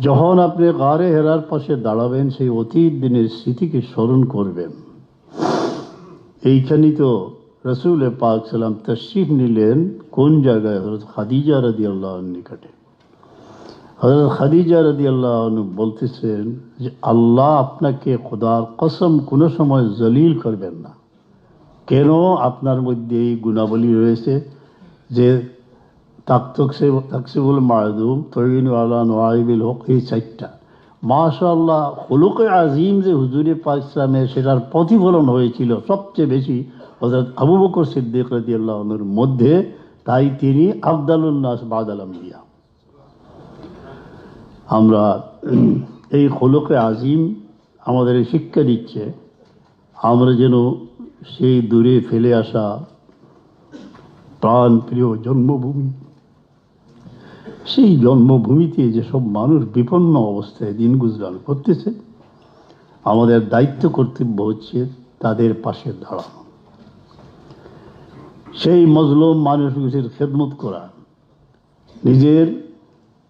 যখন আপনি গারে হেরার পাশে দাঁড়াবেন সেই অতীত দিনের স্মৃতিকে স্মরণ করবেন। এইখানেই তো রসুল পাক সাল্লাম তশরিফ নিলেন কোন জায়গায়? হযরত খাদিজা রাদিয়াল্লাহু আনহার নিকটে। হযরত খাদিজা রাদিয়াল্লাহু আনহা বলতেছেন যে আল্লাহ আপনাকে খোদার কসম কোনো সময় জলিল করবেন না। কেন? আপনার মধ্যে এই গুণাবলী রয়েছে যে তাকসিবুল মাদুম, তৈন আলা নোয়াইবিল হক, এই চারটা মাশাআল্লাহ খুলুকে আজিম যে হুজুরে পাক ইসলামে সেটার প্রতিফলন হয়েছিল সবচেয়ে বেশি হযরত আবু বকর সিদ্দিক রাদিয়াল্লাহু আনহুর মধ্যে। তাই তিনি আফদালুন নাস বাদাল আম্বিয়া। আমরা এই খুলুকে আজিম আমাদের শিক্ষা দিচ্ছে আমরা যেন সেই দূরে ফেলে আসা প্রাণ প্রিয় জন্মভূমি, সেই জন্মভূমিতে যেসব মানুষ বিপন্ন অবস্থায় দিন গুজরান করতেছে, আমাদের দায়িত্ব কর্তব্য হচ্ছে তাদের পাশে দাঁড়ানো, সেই মজলুম মানুষগুলির খেদমত করা, নিজের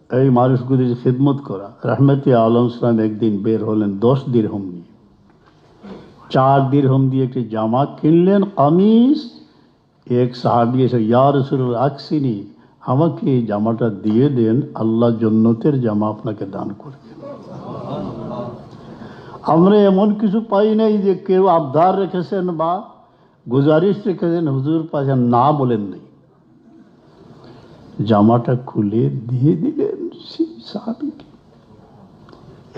এই মানুষগুলির খেদমত করা। রহমতে আলম সালাম একদিন বের হলেন 10 দিরহম নিয়ে। 4 দিরহম দিয়ে একটি জামা কিনলেন, কামিজ। এক সাহাবী এসে ইয়া রাসূলুল্লাহ আকসিনি, আমাকে এই জামাটা দিয়ে দেন, আল্লাহ জান্নাতের জামা আপনাকে দান করবেন। আমরা এমন কিছু পাই নাই যে কেউ আবদার রেখেছেন বা গুজারিশ রেখেছেন, হুজুর পাশে না বলেন নাই। জামাটা খুলে দিয়ে দিলেন সেই সাহাবীকে।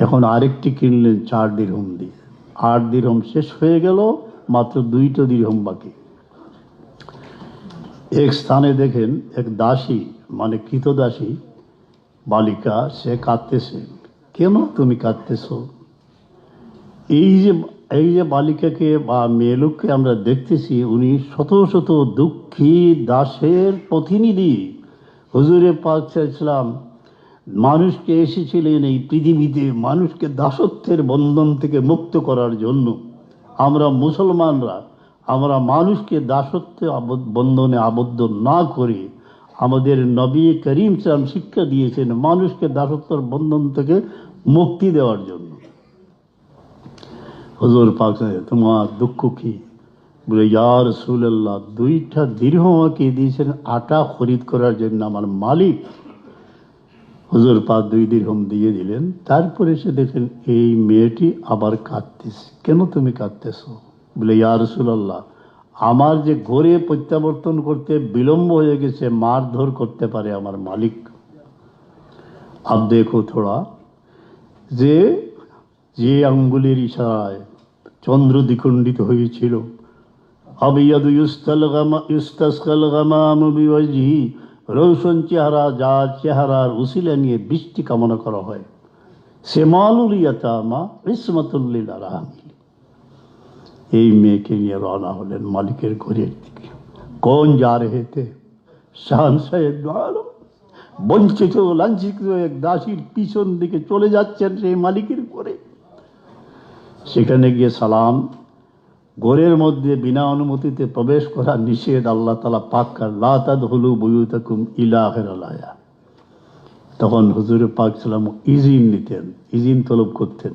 এখন আরেকটি কিনলেন 4 দিরহম দিয়ে। 8 দিরহম শেষ হয়ে গেল, মাত্র 2টা দিরহম বাকি। এক স্থানে দেখেন এক দাসী, মানে কৃতদাসী বালিকা, সে কাঁদতেছে। কেন তুমি কাঁদতেছ? এই যে বালিকাকে বা মেয়ে লোককে আমরা দেখতেছি, উনি শত শত দুঃখী দাসের প্রতিনিধি। হুজুরে পাক ইসলাম মানুষকে এসেছিলেন এই পৃথিবীতে মানুষকে দাসত্বের বন্ধন থেকে মুক্ত করার জন্য। আমরা মুসলমানরা আমরা মানুষকে দাসত্বের বন্ধনে আবদ্ধ না করে আমাদের নবী করিম সাল্লাল্লাহু আলাইহি ওয়াসাল্লাম শিক্ষা দিয়েছেন মানুষকে দাসত্বের বন্ধন থেকে মুক্তি দেওয়ার জন্য। হুজুর পাক তোমার দুঃখ কি? বলে ইয়া রাসূলুল্লাহ 2টা দিরহম আমাকে দিয়েছেন আটা খরিদ করার জন্য আমার মালিক। হুজুর পাক 2 দিরহম দিয়ে দিলেন। তারপরে সে দেখেন এই মেয়েটি আবার কাঁদতেছে। কেন তুমি কাঁদতেছ? বলে ইয়া রাসূলুল্লাহ আমার যে ঘরে প্রত্যাবর্তন করতে বিলম্ব হয়ে গেছে, মারধর করতে পারে আমার মালিক। আব দেখো থোড়া, যে যে আঙ্গুলের ইশারায় চন্দ্র দ্বিখণ্ডিত হয়েছিল, আবিয়াদু ইউস্তাসকাল গামাম বিওয়াজহি, রৌশন চেহারা, যার চেহারার উসিলা নিয়ে বৃষ্টি কামনা করা হয়, সেমালুল ইয়াতামা ইসমাতুল লিল আরামিল। এই মেয়েকে নিয়ে রওনা হলেন মালিকের ঘরের দিকে। কোন যা রেহে থে? শাহনশাহ দু আলম বঞ্চিত লাঞ্ছিত এক দাসীর পিছন দিকে চলে যাচ্ছেন সেই মালিকের ঘরে। সেখানে গিয়ে সালাম। ঘরের মধ্যে বিনা অনুমতিতে প্রবেশ করা নিষেধ। আল্লাহ তাআলা পাক করেন লা তাদখুলু বুয়ুতাকুম ইলা আখিরাল আয়া। তখন হুজুর পাক সাল্লাম ইজিন নিতেন, ইজিন তলব করতেন।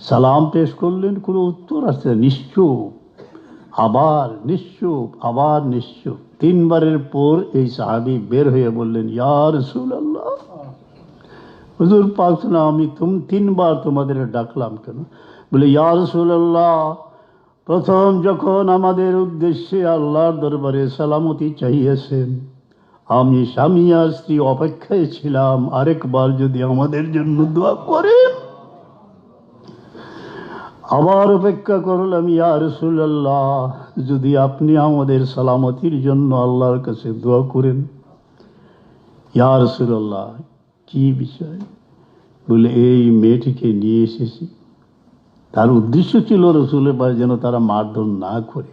সালাম পেশ করলেন, কোনো উত্তর আসছে না, নিশ্চুপ। আবার নিশ্চুপ, আবার নিশ্চুপ। 3 বারের পর এই সাহাবী বের হয়ে বললেন ইয়া রাসূলুল্লাহ, হুজুর পাক সাল্লাম আমি 3 বার তোমাদের ডাকলাম কেন? বলে ইয়া রাসূলুল্লাহ প্রথম যখন আমাদের উদ্দেশ্যে আল্লাহর দরবারে সালামতি চাইয়েছেন, আমি স্বামী আর স্ত্রী অপেক্ষায় ছিলাম আরেকবার যদি আমাদের জন্য দোয়া করেন। আবার অপেক্ষা করলাম ইয়া রাসূলুল্লাহ যদি আপনি আমাদের সালামতির জন্য আল্লাহর কাছে দোয়া করেন। ইয়া রাসূলুল্লাহ কি বিষয়? বলে এই মেয়েটিকে নিয়ে এসেছি। তার উদ্দেশ্য ছিল রসুলের পাশে যেন তারা মারধর না করে।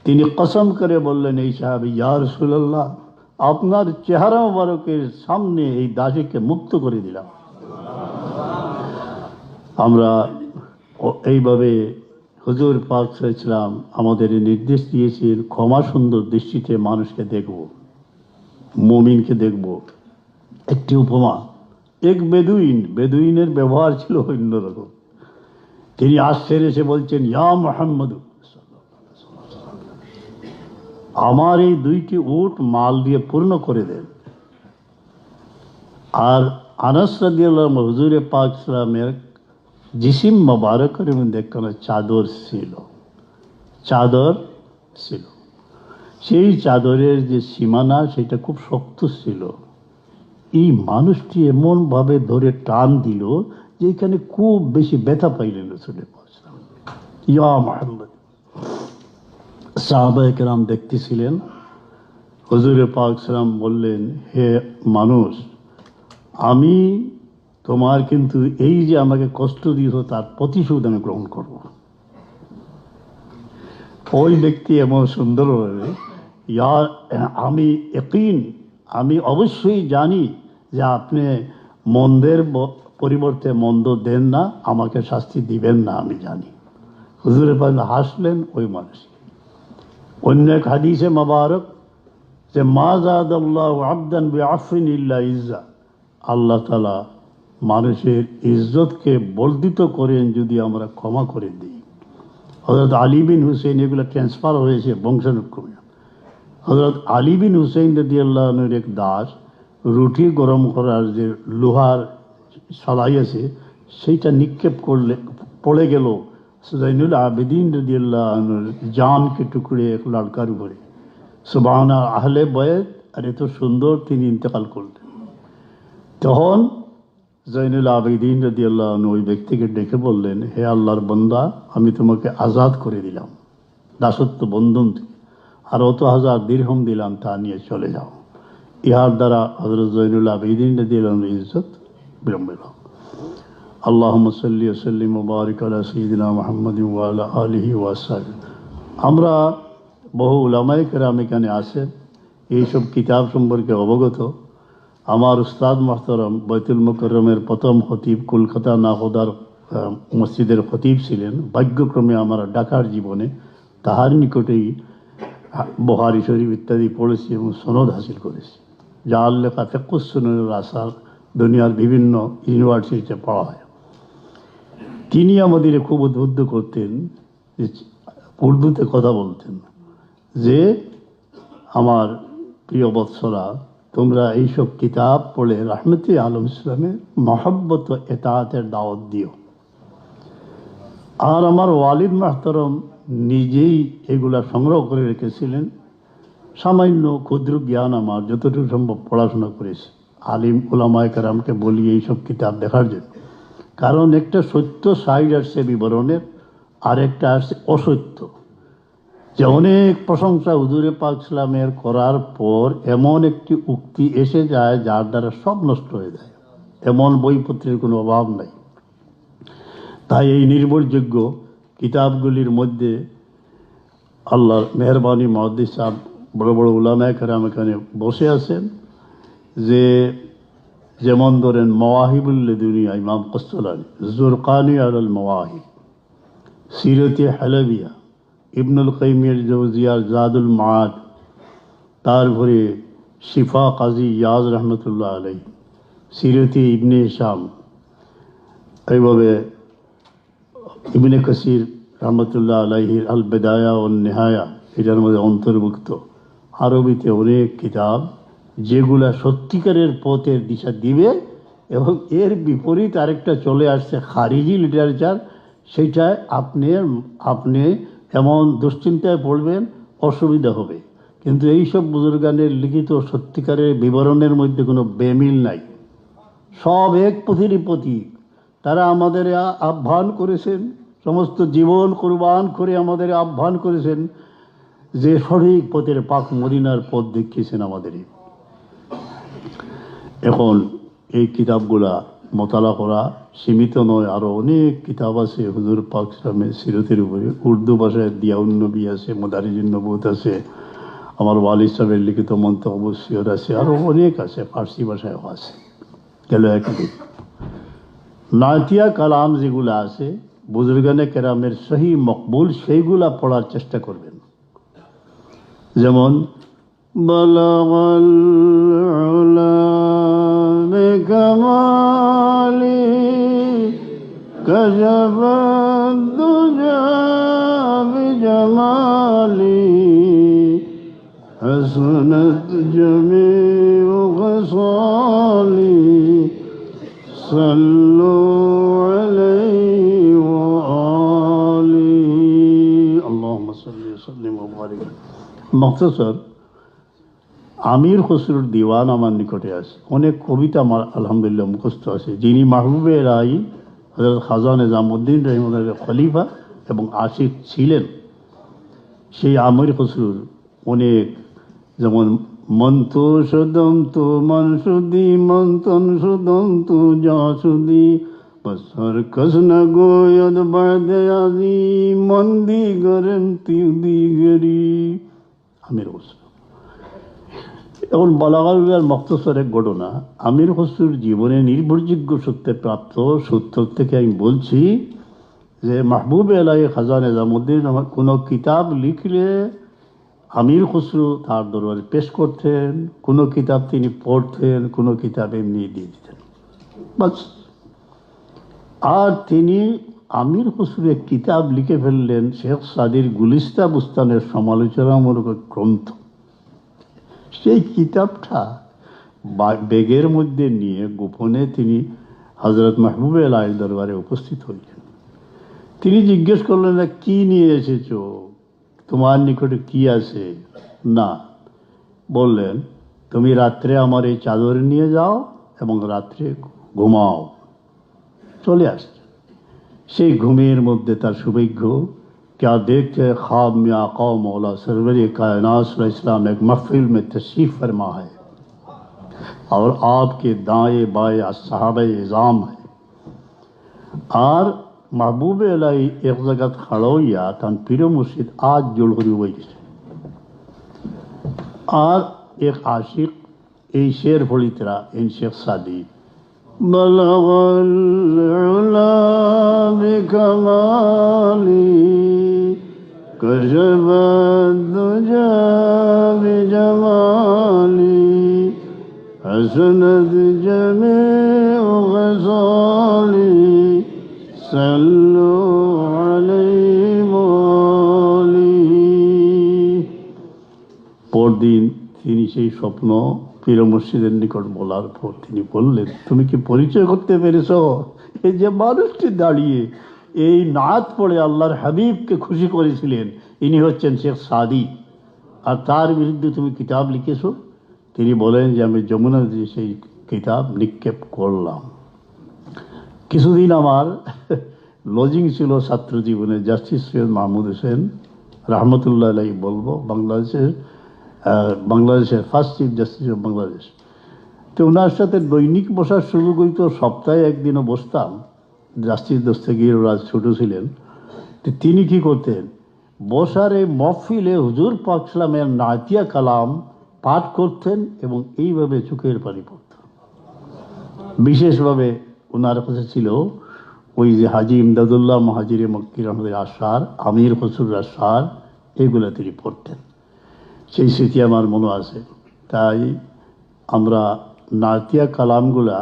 তিনি কসম করে বললেন এই সাহাবী ইয়া রাসূলুল্লাহ আপনার চেহারা মুবারকের সামনে এই দাসীকে মুক্ত করে দিলাম। আমরা এইভাবে হুজুর পাক সাল্লাল্লাহু আলাইহি ওয়াসাল্লাম আমাদের নির্দেশ দিয়েছেন ক্ষমা সুন্দর দৃষ্টিতে মানুষকে দেখব, মুমিনকে দেখব। একটি উপমা এক বেদুইনের ব্যবহার ছিল অন্যরকম। তিনি আসছেন, এসে বলছেন, ইয়া মুহাম্মদ, আমার এই 2টি উট মাল দিয়ে পূর্ণ করে দেন। আর আনাস রাদিয়াল্লাহু আনহু হুজুরে পাক সাল্লামের জিসিম মোবারকের মধ্যে একখানা চাদর ছিল। সেই চাদরের যে সীমানা সেটা খুব শক্ত ছিল। এই মানুষটি এমনভাবে ধরে টান দিল যে এখানে খুব বেশি ব্যথা পাইলেন রাসূলের পাক সাল্লাল্লাহু আলাইহি ওয়াসাল্লাম। ইয়া মুহাম্মদ, সাহাবায়ে কেরাম দেখতেছিলেন। হুজুরে পাক সাল্লাম বললেন, হে মানুষ, আমি তোমার কিন্তু এই যে আমাকে কষ্ট দিয়েছ তার প্রতিশোধ আমি গ্রহণ করব। ওই ব্যক্তি এমন সুন্দরভাবে, আমি অবশ্যই জানি যে আপনি মন্দের পরিবর্তে মন্দ দেন না, আমাকে শাস্তি দিবেন না, আমি জানি। হুজুরে পাক হাসলেন ওই মানুষ। অন্য এক হাদিসে মোবারক যে মা যাদাল্লাহু আবদান বিআফইন ইল্লা ইজ্জা, আল্লাহ তাআলা মানুষের ইজ্জতকে বর্ধিত করেন যদি আমরা ক্ষমা করে দিই। হযরত আলী বিন হুসেন, এগুলো ট্রান্সফার হয়েছে বংশানুক্রমে। হযরত আলী বিন হুসেন রাদিয়াল্লাহু আনহুর এক দাস রুটি গরম করার যে লোহার সালাই আছে সেইটা নিক্ষেপ করলে পড়ে গেল জৈনুল আবেদিন রাদিয়াল্লাহু আনহুর জানকে টুকরে এক লড়কার উপরে। সুবহানা আহলে বয়ত, আর এত সুন্দর তিনি ইন্তেকাল করলেন। তখন জৈনুল আবেদিন রাদিয়াল্লাহু আনহু ওই ব্যক্তিকে ডেকে বললেন, হে আল্লাহর বান্দা, আমি তোমাকে আজাদ করে দিলাম দাসত্ব বন্ধন থেকে, আর অত 1000 দিরহাম দিলাম, তা নিয়ে চলে যাও। ইহার দ্বারা হযরত জৈনুল আবেদিন রাদিয়াল্লাহু আনহুর ইজ্জত বিলম্বিত। আল্লাহুম্মা সাল্লি ওয়া সাল্লিম ওয়া বারিক আলা সাইয়্যিদিনা মুহাম্মাদিন ওয়া আলা আলিহি ওয়া আসহাবিহি। আমরা বহু উলামায়ে কেরাম এখানে আছেন, এইসব কিতাব সম্পর্কে অবগত। আমার উস্তাদ মুহতারাম বাইতুল মুকাররমের প্রথম খতিব, কলকাতা নাহদার মসজিদের খতিব ছিলেন। ভাগ্যক্রমে আমার ঢাকার জীবনে তাহার নিকটেই বুখারী শরীফ ইত্যাদি পড়েছি এবং সনদ হাসিল করেছি। যার লেখা ফিকহুস সুনানুল আসার দুনিয়ার বিভিন্ন ইউনিভার্সিটিতে পড়া হয়। তিনি আমাদের খুব উদ্বুদ্ধ করতেন, উর্দুতে কথা বলতেন, যে আমার প্রিয় বৎসরা, তোমরা এইসব কিতাব পড়ে রাহমতে আলম ইসলামের মহব্বত ও এতাআতের দাওয়াত দিও। আর আমার ওয়ালিদ মুহতারম নিজেই এগুলা সংগ্রহ করে রেখেছিলেন। সামান্য ক্ষুদ্র জ্ঞান আমার যতটুকু সম্ভব পড়াশোনা করেছি। আলিম উলামায়ে কেরামকে বলি এইসব কিতাব দেখার জন্য, কারণ একটা সত্য সাইড আসছে বিবরণের, আর একটা আসছে অসত্য। যে অনেক প্রশংসা হুজুরে পাক সাল্লামের করার পর এমন একটি উক্তি এসে যায় যার দ্বারা সব নষ্ট হয়ে যায়, এমন বইপত্রের কোনো অভাব নাই। তাই এই নির্ভরযোগ্য কিতাবগুলির মধ্যে আল্লাহর মেহরবানি, মুহাদ্দিস সাহেব, বড় বড় উলামায়ে কেরাম এখানে বসে আছেন। যেমন ধরেন মাওয়াহিবুল দুনিয়া ইমাম কসলানী, জুরকানি আলাল মাওয়াহিব, সিরতে হালাবিয়া, ইবনুল কাইয়িমের জওজিয়ার জাদুল মাআদ, তারপরে শিফা কাজী ইয়াজ রহমতুল্লাহ আলাইহি, সিরতে ইবনে হিশাম, এইভাবে ইবনে কাসির রহমতুল্লাহ আলাইহির আল বিদায়া ও নেহায়া এটার মধ্যে অন্তর্ভুক্ত। আরবিতে অনেক কিতাব যেগুলা সত্যিকারের পথের দিশা দিবে, এবং এর বিপরীত আরেকটা চলে আসছে খারিজি লিটারেচার, সেইটায় আপনি এমন দুশ্চিন্তায় পড়বেন, অসুবিধা হবে। কিন্তু এইসব বুজুর্গানের লিখিত সত্যিকারের বিবরণের মধ্যে কোনো বেমিল নাই, সব এক পথেরই প্রতীক। তারা আমাদের আহ্বান করেছেন, সমস্ত জীবন কুরবান করে আমাদের আহ্বান করেছেন যে সঠিক পথের পাক মদিনার পথ দেখিয়েছেন আমাদের। এখন এই কিতাবগুলা মোতালা করা সীমিত নয়, আরও অনেক কিতাব আছে হুজুর পাক সাল্লামের সিরতের উপরে। উর্দু ভাষায় দিয়াউন নবী আছে, মাদারিজুন নবুওত আছে, আমার ওয়ালিদ সাহেবের লিখিত মন্তব্য সিয়র আছে, আরও অনেক আছে, ফার্সি ভাষায়ও আছে। গেল একদিন নাতিয়া কালাম যেগুলো আছে বুজুর্গানে কেরামের সহি মকবুল, সেইগুলা পড়ার চেষ্টা করবেন। যেমন بلغ العلا بكماله كشف الدجى بجماله حسنت جميع خصاله صلوا عليه وآله اللهم صل وسلم وبارك مختصر আমির খসরুর দিওয়ান আমার নিকটে আছে, অনেক কবিতা আমার আলহামদুলিল্লাহ মুখস্থ আছে। যিনি মাহবুবে রাই হযরত খাজা নিজামুদ্দিন রহিমউল্লাহর খলিফা এবং আশিক ছিলেন, সেই আমির খসরুর অনেক, যেমন মন্ত সদন্ত মনসুদি মন্তন সদন্ত জাসুদি বসর কসন গোয়দ বাদে আজি মন্দি গরম তিউদি গরি। আমির খসরু এখন বলাগার মখতসর এক ঘটনা, আমির খসরুর জীবনে নির্ভরযোগ্য সূত্রে প্রাপ্ত সূত্র থেকে আমি বলছি যে মাহবুবে আলাই খাজা নিজামুদ্দিন কোনো কিতাব লিখলে আমির খসরু তার দরবারে পেশ করতেন, কোনো কিতাব তিনি পড়তেন, কোনো কিতাব এমনি দিয়ে দিতেন বাস। আর তিনি আমির খসরু এক কিতাব লিখে ফেললেন, শেখ সাদির গুলিস্তা বুস্তানের সমালোচনামূলক গ্রন্থ। সেই কিতাবটা ব্যাগের মধ্যে নিয়ে গোপনে তিনি হযরত মাহবুবে আলাই দরবারে উপস্থিত হইলেন। তিনি জিজ্ঞেস করলেন, না কি নিয়ে এসেছো, তোমার নিকটে কি আছে? না, বললেন তুমি রাত্রে আমার এই চাদর নিয়ে যাও এবং রাত্রে ঘুমাও। চলে আসছে। সেই ঘুমের মধ্যে তার সৌভাগ্য, क्या देखते ख्वाब में आका मौला सरवर कायनात इस्लाम एक महफिल में तशरीफ़ फरमा है और आपके दाएं बाएं असहाबे इज़ाम है। और महबूब अलाई एक जगत खड़ोया तन पीर मुर्शिद आज जुड़ हुई और एक आशिक ए शेर फड़ी तरह इन शेख सादी बलगल उला बिकमाली कशफ दुजा बिजमाली हसनत जमीउ खसाली सल्लु अलैहि वालिहि। পরদিন তিনি সেই স্বপ্ন পীর মুর্শিদের নিকট বলার পর তিনি বললেন, তুমি কি পরিচয় করতে পেরেছ? এই যে মানুষটি দাঁড়িয়ে এই নাত পড়ে আল্লাহর হাবিবকে খুশি করেছিলেন, ইনি হচ্ছেন শেখ সাদি, আর তার বিরুদ্ধে তুমি কিতাব লিখেছো। তিনি বলেন যে আমি যমুনা নদীতে সেই কিতাব নিক্ষেপ করলাম। কিছুদিন আমার লজিং ছিল ছাত্র জীবনে জাস্টিস সৈয়দ মাহমুদ হোসেন রহমতুল্লাহ আলাইহি বলবো, বাংলাদেশের first chief justice of Bangladesh. তো ওনার সাথে দৈনিক বসার সুযোগ হইতো, সপ্তাহে একদিনও বসতাম। জাস্টিস দস্তগীর রাজ ছোটো ছিলেন। তো তিনি কি করতেন, বসার এই মহফিলে হুজুর পাক সাল্লামের নাতিয়া কালাম পাঠ করতেন এবং এইভাবে চোখের পানি পড়তেন। বিশেষভাবে ওনার কাছে ছিল ওই যে হাজি ইমদাদুল্লাহ মহাজিরে মক্কি রহমদের আশার, আমির খসরুর আশার, এগুলো তিনি পড়তেন। সেই স্মৃতি আমার মনে আছে। তাই আমরা নাতিয়া কালামগুলা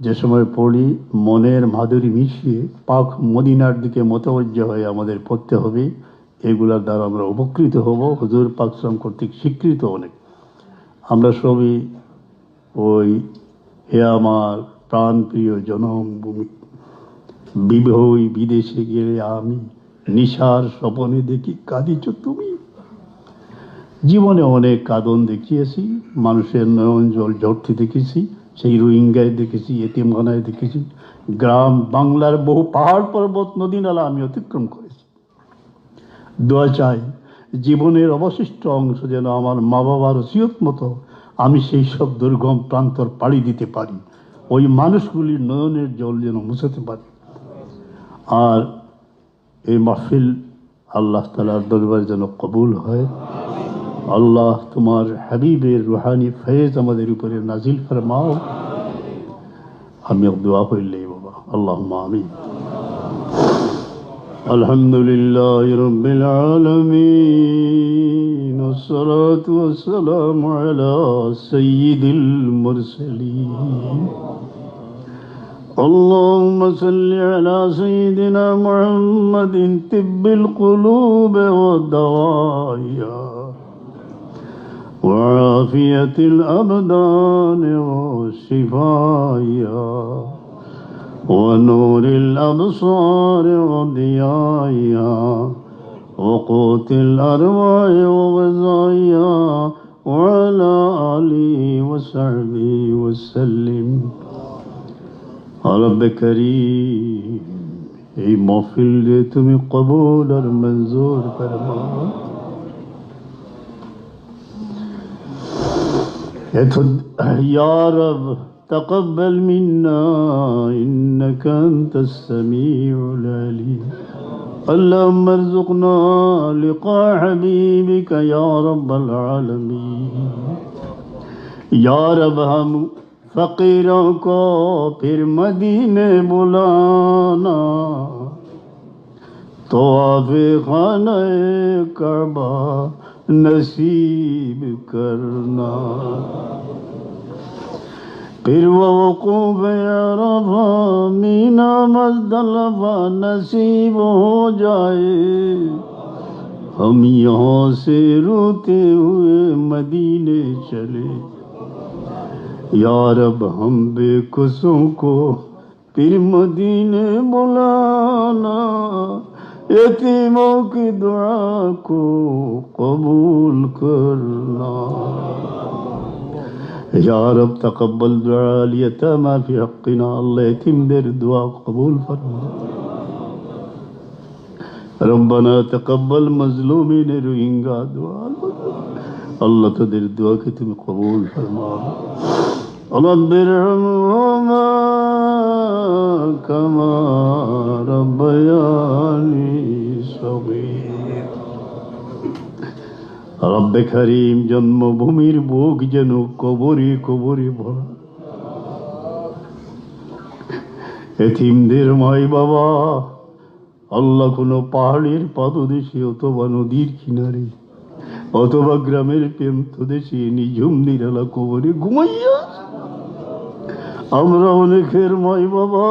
যে সময় পড়ি মনের মাধুরী মিশিয়ে পাক মদিনার দিকে মতবজ্জ হয়ে আমাদের পড়তে হবে। এগুলার দ্বারা আমরা উপকৃত হব, হুজুর পাক সাল্লাম কর্তৃক স্বীকৃত অনেক। আমরা সবই ওই হে আমার প্রাণপ্রিয় জনমভূমি, বিবহই বিদেশে গেলে আমি নিশার স্বপনে দেখি কাঁদিছ তুমি। জীবনে অনেক কাঁদন দেখিয়েছি, মানুষের নয়ন জল ঝরতে দেখেছি, সেই রোহিঙ্গায় দেখেছি, এতিমখানায় দেখেছি, গ্রাম বাংলার বহু পাহাড় পর্বত নদী নালা আমি অতিক্রম করেছি। দোয়া চাই জীবনের অবশিষ্ট অংশ যেন আমার মা বাবার ওসিয়ত মতো আমি সেই সব দুর্গম প্রান্তর পাড়ি দিতে পারি, ওই মানুষগুলির নয়নের জল যেন মুছাতে পারি। আর এই মাহফিল আল্লাহ তাআলার দরবারে যেন কবুল হয়। আল্লাহ তোমার হাবিবের রুহানি ফয়েজ আমাদের উপরে নাজিল ফরমাও। আমি দোয়া করলেই বাবা, আল্লাহুম্মা আমিন। আলহামদুলিল্লাহি রাব্বিল আলামিন, والصلاة والسلام على سيد المرسلين اللهم صل على سيدنا محمد طب القلوب ودوائها وعافية الأبدان وشفائها ونور الأبصار وضيائها وقوت الأرواح وغذائها وعلى آله وصحبه وسلم رب करीम এই महफिल रे তুমি কবুল আর मंजूर फरमाओ या रब तक़ब्बल मिन्ना इन्नक अंतस समीउल अलीम اللهم ارزقنا لقاء حبيبك या रब्बल आलमीन या रब हम फकीरों को फिर मदीने बुलाना तो आफ़े खाने कअबा नसीब करना फिर वो वक़ूफ़ अरफ़ा मीना मज़दलफ़ा नसीब हो जाए हम यहाँ से रोते हुए मदीने चले या रब हम बेकसों को फिर मदीने बुलाना यतीमों की दुआ को कबूल करना या रब तक़ब्बल दुआ अल-यतामा फी हक़्क़िना अल्लाह यतीमদের दुआ कबूल फरमा रब्बना तक़ब्बल मज़लूमीन रोहिंगा दुआ अल्लाह তোদের दुआকে তুমি কবুল ফরমাও رب ارحمهما كما ربياني صغير رب करीम জন্মভূমির বুক যেন কবরে কবরে ভরা এতিমদের মাই বাবা আল্লাহ কোনো পাহাড়ের পাদদেশে অথবা নদীর কিনারে অথবা গ্রামের প্রান্তদেশে নিঝুম নিরালা কবরে ঘুমাইয়া আমরা অনেকের মাই বাবা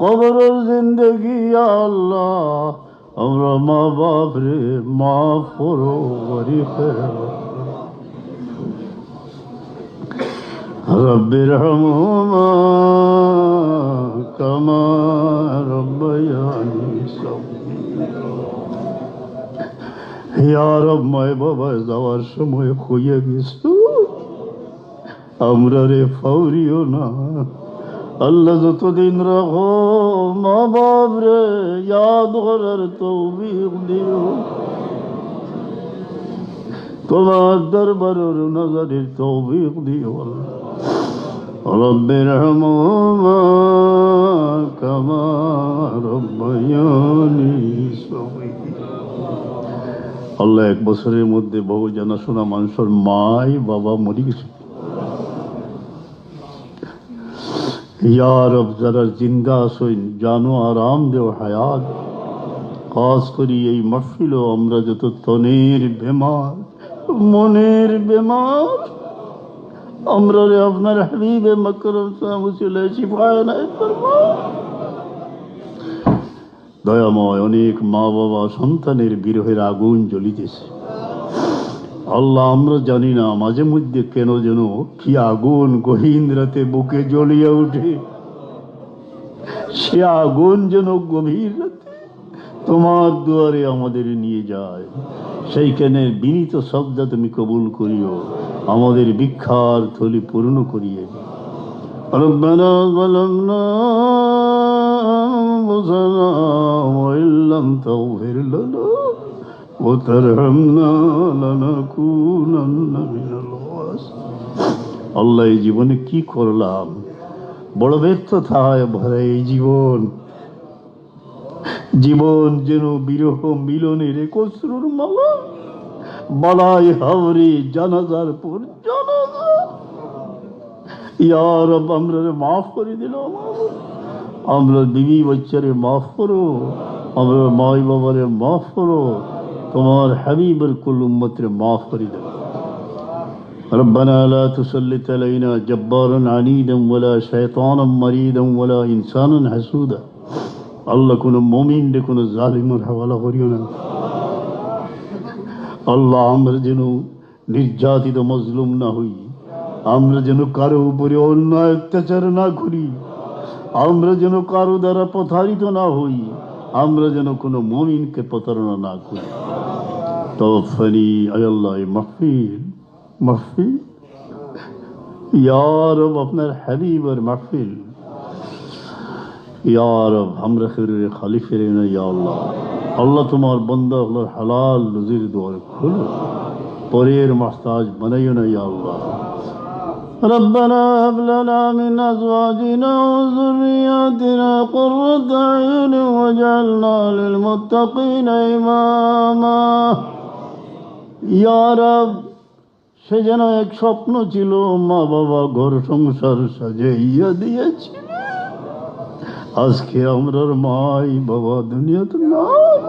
কবরের জিন্দেগি আল্লাহ আমরা মা বাপ রে মাফ করো গরিব রব্বির রহমহুমা কামা রব্বায়ানি সগীরা ইয়া রব মাই বাবা যাওয়ার সময় হইয়া গেছে আমরা রে ফাউরিও না আল্লাহ যতদিন রাখো মা বাপ রে ইয়াদ করার তৌফিক দিও তোমার দরবারের নজরের তৌফিক দিও রব্বির রহমহুমা কামা রব্বায়ানি সগীরা আল্লাহ এক বছরের মধ্যে বহু জানাশোনা মানুষের মাই বাবা মরে গেছে या रब जरा जिंदा आसोइन जानो आराम देव हयात खास करी এই महफिल আমরা যত তনের বেমার মনের বেমার আমরা রে আপনার হাবিবে মাকরম সাল্লাল্লাহু শিফা ইনায়াত ফরমাও দয়াময় অনেক মা বাবা সন্তানের বিরহের আগুন জ্বলিতেছে আল্লাহ আমরা জানি না মাঝে মধ্যে কেন যেন কি আগুন গহীন রাতে বুকে জ্বলিয়ে ওঠে সে আগুন যেন গভীর রাতে তোমার দুয়ারে আমাদের নিয়ে যায় সেইখানে বিনীত শব্দ তুমি কবুল করিও আমাদের ভিক্ষার থলি পূর্ণ করিয়ে রব্বানা যালামনা আনফুসানা ওয়া ইল্লাম তাগফির লানা وترحمنا لنكونن من الخاسرين আল্লাহ এই জীবনে কি করলাম বড় ব্যর্থতায় ভরা এই জীবন জীবন যেন বিরহ মিলনের এক অশ্রুর মালা বালাই হাওরে জানাজার পর জানাজা ইয়া রব আমরা মাফ করে দিল আমরা বিবি বাচ্চারে মাফ করো আমরা মাই বাবারে মাফ করো তোমার হাবিবের কুল উম্মতের মাফ করে দাও। ربنا لا تسلط علينا جبارا عنيدا ولا شيطانا مريدا ولا انسانا حسودا। আল্লাহ কোন মুমিন রে কোন জালিমের হাওয়ালা করিও না। আল্লাহ আমরা যেন নির্যাতিত মজলুম না হই, আমরা যেন কারো উপরে অন্যায় অত্যাচার না করি, আমরা যেন কারো দ্বারা প্রতারিত না হই, আমরা যেন কোনো মুমিনকে প্রতারণা না করি। তওফানি আল্লাহ মাহফিল মাহফিল ইয়া রব আপনার হাবিবের মাহফিল ইয়া রব আমরা ফিরে খালি ফিরে না ইয়া আল্লাহ। আল্লাহ তোমার বান্দা আল্লাহর হালাল রুজির দুয়ার খুলো, পরের মুহতাজ বানাইও না ইয়া আল্লাহ। ربنا هب لنا من أزواجنا وذرياتنا قرة أعين واجعلنا للمتقين إماما। ইয়া রব সে যেন এক স্বপ্ন ছিল, মা বাবা ঘর সংসার সাজাইয়া দিয়েছে, আজকে আমরার মাই বাবা দুনিয়াতে নাই,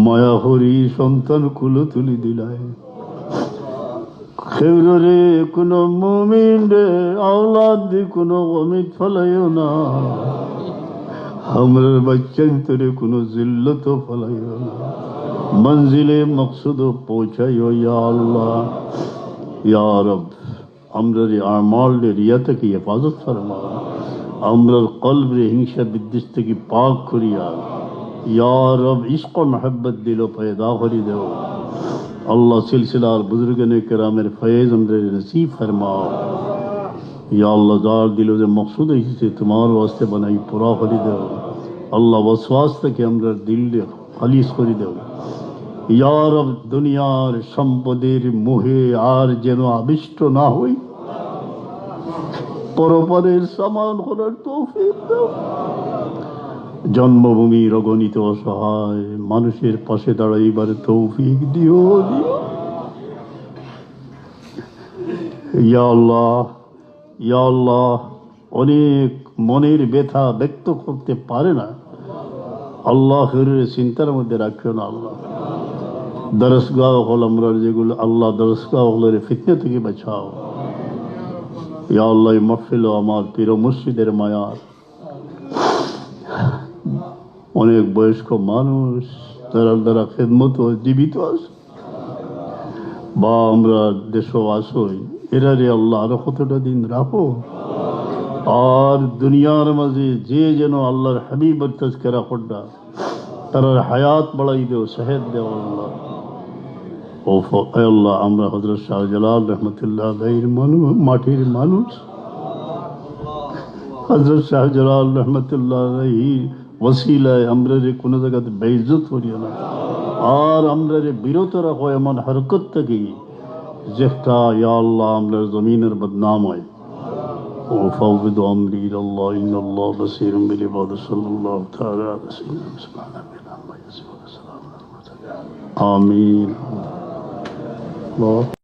মায়া হরি সন্তান কুলো তুলি দিলাই। খেবরে কোন মুমিন রে আওলাদ দি কোন অমিত ফলাইও না, আমরার বাচ্চান্তরে কোন জিল্লত ফলাইও না, মঞ্জিলে মকসুদ পৌঁছাইও ইয়া আল্লাহ। ইয়া রব আমরার আমাল রিয়া থেকে হেফাজত ফরমা, আমরার কলব রে হিংসা বিদ্বেষ থেকে পাক করিয়া ইয়া রব ইশক মোহাব্বত দিল पैदा করি দেও। আল্লাহ সিলসিলার বুজুর্গানে কেরামের ফয়েজ আমরা নসিব ফরমাও। ইয়া আল্লাহ যার দিল যে মকসুদ এসেছে তোমার ওয়াস্তে বানাই পুরা করে দেও। আল্লাহ ওয়াসওয়াস থেকে আমরা দিল খালিস করে দেও। ইয়া রব দুনিয়ার সম্পদের মোহে আর যেন আবিষ্ট না হই, পরপরের সমান করার তৌফিক দাও। জন্মভূমির অগণিত অসহায় মানুষের পাশে দাঁড়াইবার তৌফিক দিও দিও। ইয়া আল্লাহ ইয়া আল্লাহ অনেক মনের ব্যথা ব্যক্ত করতে পারে না, আল্লাহর চিন্তার মধ্যে রাখিও না আল্লাহ। দরসগাহ হল আমরা যেগুলো আল্লাহ দরসগাহ হলের ফিতনা থেকে বাঁচাও। ইয়া আল্লাহ মাহফিল আমার পীর মুর্শিদের মায়ার অনেক বয়স্ক মানুষ যারা দ্বারা খেদমত জীবিত আছে বা আমরা দেশ আসই, এরা রে আল্লাহ আরো কতটা দিন রাখো। আর দুনিয়ার মাঝে যে যেন আল্লাহর হাবিবের তাজকিরা করডা তার হায়াত বাড়াই দেও, সেহেদ দেও আল্লাহ। ও আল্লাহ আমরা হযরত শাহজালাল রহমতুল্লাহ আলাইহির মাটির মানুষ, হযরত শাহজালাল রহমতুল্লাহ আলাইহির ওসিলায় আমরা রে কোনো জায়গাতে বেইজ্জত করিও না, আর আমরা রে বিরত রাখো এমন হরকত থেকে যেটা ইয়া আল্লাহ আমরা জমিনের বদনাম হয়। ও ফাউদ আমরি ইলাল্লাহ ইন্নাল্লাহ বাসীরুম বিল ইবাদ সাল্লাল্লাহু তাআলা আলাইহি ওয়াসাল্লাম সুবহানাল্লাহি ওয়া বিহামদিহি আমিন।